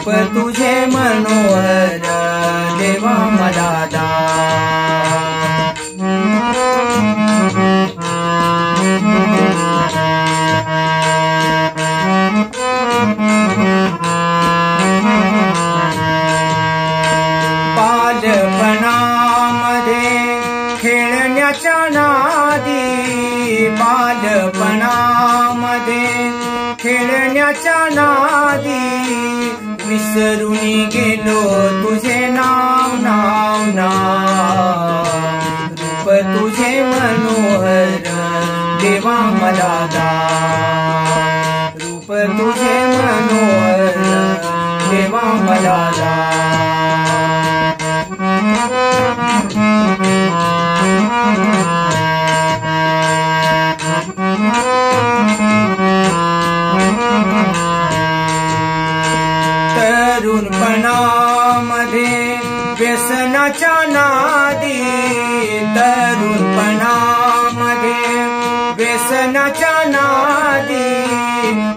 रूप तुझे मनोहर देवा मला दान। बालपणामध्ये खेळण्याच्या नादी, बालपणामध्ये खेळण्याच्या नादी विसरून गेलो तुझे नाव नाव नाव। रूप तुझे मनोहर देवा मला दान। रूप तुझे मनोहर देवा मला दान। तरुणपणामध्ये व्यसनाच्या नादी, तरुणपणामध्ये व्यसनाच्या नादी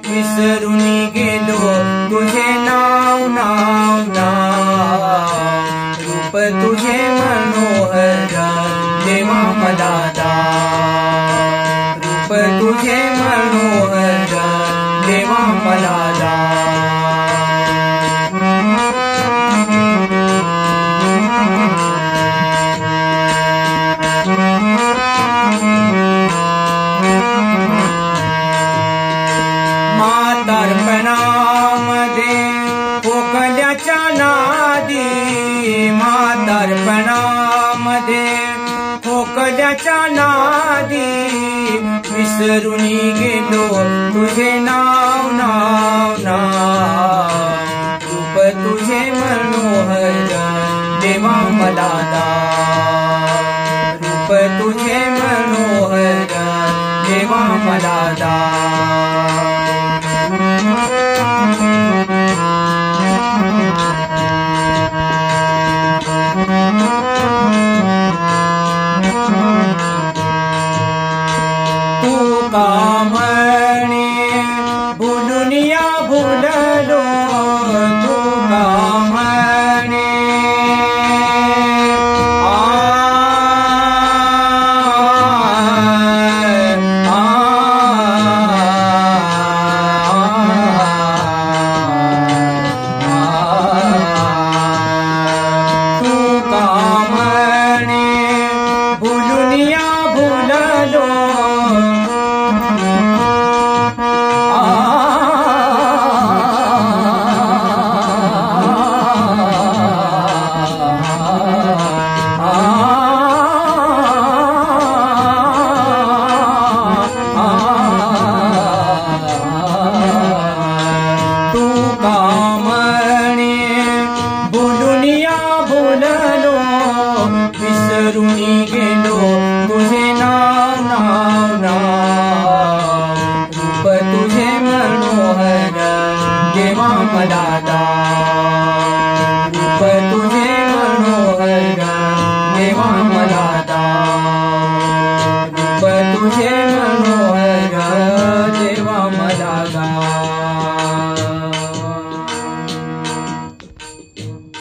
विसरून गेलो तुझे नाव नाव नाव। रूप तुझे मनोहर देवा मला दान। रूप तुझे मनोहर देवा मला दान। म्हातारपणामध्ये खोकल्याच्या नादी, म्हातारपणामध्ये खोकल्याच्या नादी विसरून गेलो तुझे नाव नाव नाव। रूप तुझे मनोहर देवा मला दान। रूप तुझे मनोहर देवा मला दान।